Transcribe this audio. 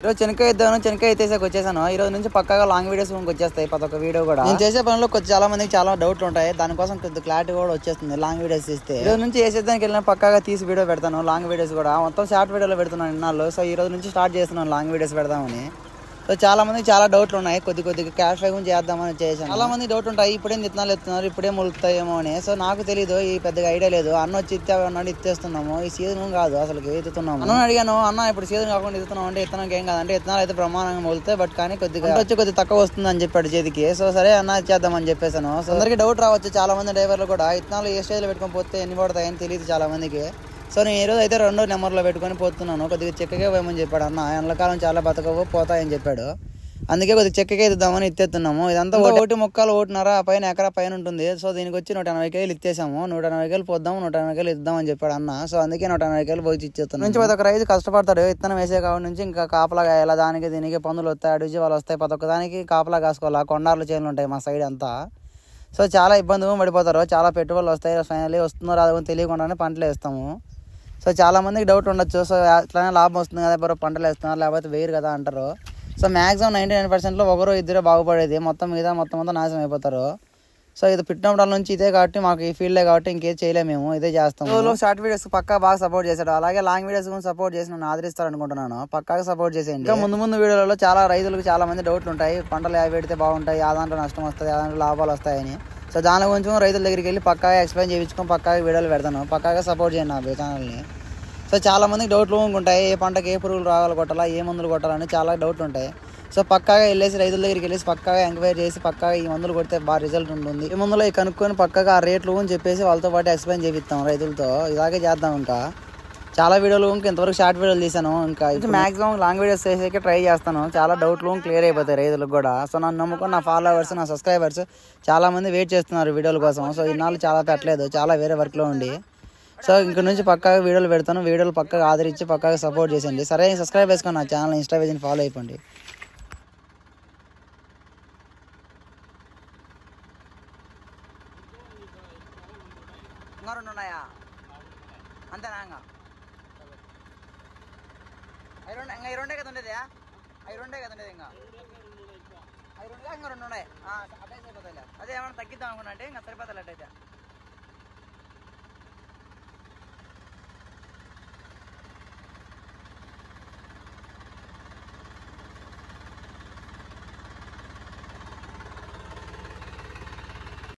ఈరోజు చెనక్కాయ ఇద్దాను, చెనక్కాయ ఎత్తేసాక వచ్చేసాను. ఈ రోజు నుంచి పక్కాగా లాంగ్ వీడియోస్ వచ్చేస్తాయి. ప్రతి ఒక్క వీడియో కూడా నేను చేసే పనిలో కొంచెం చాలా మందికి చాలా డౌట్లు ఉంటాయి. దానికోసం కొద్దిగా క్లారిటీ కూడా వచ్చేస్తుంది లాంగ్ వీడియోస్ ఇస్తే. ఈ రోజు నుంచి వేసేదానికి వెళ్ళిన పక్కాగా తీసి వీడియో పెడతాను. లాంగ్ వీడియోస్ కూడా మొత్తం షార్ట్ వీడియోలో పెడుతున్నాను ఇన్నాళ్ళు. సో ఈ రోజు నుంచి స్టార్ట్ చేస్తున్నాను లాంగ్ వీడియోస్ పెడదామని. సో చాలా మందికి చాలా డౌట్లు ఉన్నాయి. కొద్దిగా క్యాష్ ఫ్లై గురించి చేద్దామని చేసాను. చాలా మంది డౌట్ ఉంటాయి, ఇప్పుడేం విత్తనాలు ఎత్తున్నారు, ఇప్పుడే మొలుగుతాయేమో అని. సో నాకు తెలియదు, ఈ పెద్దగా ఐడియా లేదు. అన్న వచ్చి ఇత్తేమన్నాడు, ఇచ్చేస్తున్నాము. ఈ సీజన్ కాదు అసలు ఎత్తుతున్నాము. అన్న అడిగాను, అన్న ఇప్పుడు సీజన్ కాకుండా ఇస్తున్నాం అంటే ఇత్తనం ఏం కాదంటే ఇత్తనాలు అయితే బ్రహ్మాండంగా మొలుతాయి, బట్ కానీ కొద్దిగా తక్కువ వస్తుంది అని చెప్పాడు చేతికి. సో సరే అన్న చేద్దామని చెప్పేసాను. సో అందరికి డౌట్ రావచ్చు, చాలా మంది డ్రైవర్లు కూడా ఇత్తనాలు ఏ స్టేజ్లో పెట్టుకొని పోతే ఎన్ని పడతాయని తెలియదు చాలా మందికి. సో నేను ఈరోజు అయితే 2 నెంబర్లో పెట్టుకొని పోతున్నాను. కొద్దిగా చెక్కగా పోయమని చెప్పాడు అన్న. ఎండాకాలం చాలా బతకవు పోతాయని చెప్పాడు. అందుకే కొద్దిగా చెక్కగా ఎత్తుదామని ఎత్తేస్తున్నాము. ఇదంతా ఒకటి మొక్కలు ఒకటిన్నర పైన ఎకరా పైన ఉంటుంది. సో దీనికి వచ్చి 180 కేలు ఇచ్చేసాము. 180 కేలు పోద్దాము, 180 కేలు ఇద్దామని చెప్పాడు అన్న. సో అందుకే 180 కేలు పోయి ఇచ్చేస్తున్నాం. నుంచి ప్రతి ఒక్క రైతు కష్టపడతాడు. ఇత్తనం వేసే కావాలి నుంచి ఇంకా కాపలా కాయాలా, దానికి దీనికి పందులు వస్తాయి, అడుగు వాళ్ళు వస్తాయి, ప్రతి ఒక్క దానికి కాపలా కాసుకోవాలా. కొండార్లు చేనులు ఉంటాయి మా సైడ్ అంతా. సో చాలా ఇబ్బంది పడిపోతారు, చాలా పెట్టుబడులు వస్తాయి. ఫైనల్లీ వస్తుందో రాదో తెలియకుండానే పంటలు వేస్తాము. సో చాలా మందికి డౌట్ ఉండొచ్చు, సో అట్లానే లాభం వస్తుంది కదా ఎవరో పంటలు వేస్తున్నారు లేకపోతే వేయరు కదా అంటారు. సో మ్యాక్సిమం 99% ఒకరు ఇద్దరు బాగుపడేది, మొత్తం అంతా నాశనం అయిపోతారు. సో ఇది పుట్టినప్పటి నుంచి ఇదే కాబట్టి మాకు ఈ ఫీల్డే కాబట్టి ఇంకేం చేయలేము, మేము ఇదే చేస్తాము. షార్ట్ వీడియోస్ పక్కా బాగా సపోర్ట్ చేశాడు, అలాగే లాంగ్ వీడియోస్ కూడా సపోర్ట్ చేసి నన్ను ఆదరిస్తారు అనుకుంటున్నాను. పక్కాగా సపోర్ట్ చేసేయండి. ఇంకా ముందు వీడియోలలో చాలా రైతులకు చాలా మంది డౌట్లు ఉంటాయి, పంటలు ఏవి పెడితే బాగుంటాయి, ఆ దాంట్లో నష్టం వస్తుంది, ఆ దాంట్లో లాభాలు వస్తాయని. సో దాని గురించి రైతుల దగ్గరికి వెళ్ళి పక్కాగా ఎక్స్ప్లెయిన్ చేయించుకొని పక్కాగా వీడియోలు పెడతాను. పక్కాగా సపోర్ట్ చేయండి నా ఛానల్ని. సో చాలా మందికి డౌట్లు ఉంటాయి, ఏ పంటకి ఏ పురుగులు రావాలి కొట్టాలా, ఏ మందులు కొట్టాలని చాలా డౌట్లు ఉంటాయి. సో పక్కాగా వెళ్ళేసి రైతుల దగ్గరికి వెళ్ళేసి పక్కాగా ఎంక్వైరీ చేసి పక్కాగా ఈ మందులు కొడితే బాగా రిజల్ట్ ఉంటుంది, ఈ మందులు కనుక్కొని పక్కాగా ఆ రేట్లు అని చెప్పేసి వాళ్ళతో పాటు ఎక్స్ప్లెయిన్ చేపిస్తాం రైతులతో. ఇలాగే చేద్దాం. ఇంకా చాలా వీడియోలు ఇంతవరకు షార్ట్ వీడియోలు తీసాను, ఇంకా మాక్సిమం లాంగ్ వీడియోస్ చేసేకి ట్రై చేస్తాను. చాలా డౌట్లు క్లియర్ అయిపోతాయి రైతులకు కూడా. సో నన్ను నమ్ముకొని నా ఫాలోవర్స్, నా సబ్స్క్రైబర్స్ చాలా మంది వెయిట్ చేస్తున్నారు వీడియోల కోసం. సో ఇన్నాళ్ళు చాలా పెట్టలేదు, చాలా వేరే వర్క్లో ఉండి. సో ఇంక నుంచి పక్కాగా వీడియోలు పెడతాను. వీడియోలు పక్కాగా ఆదరించి పక్కాగా సపోర్ట్ చేసేయండి. సరే సబ్స్క్రైబ్ చేసుకొని నా ఛానల్ ఇన్స్టా పేజ్ని ఫాలో అయిపోండి. ఇంకా 2 ఉన్నాయా? అంతేనా? ఇంకా ఈ రెండే కదా ఉండేది, అవి రెండే కదా ఉండేది. ఇంకా అవి 2 ఇంకా 2 ఉన్నాయి. అదే సరిపోతాయి. అదే ఏమైనా తగ్గిద్దాం అనుకున్నా అంటే ఇంకా సరిపోతాయి అట్టయితే.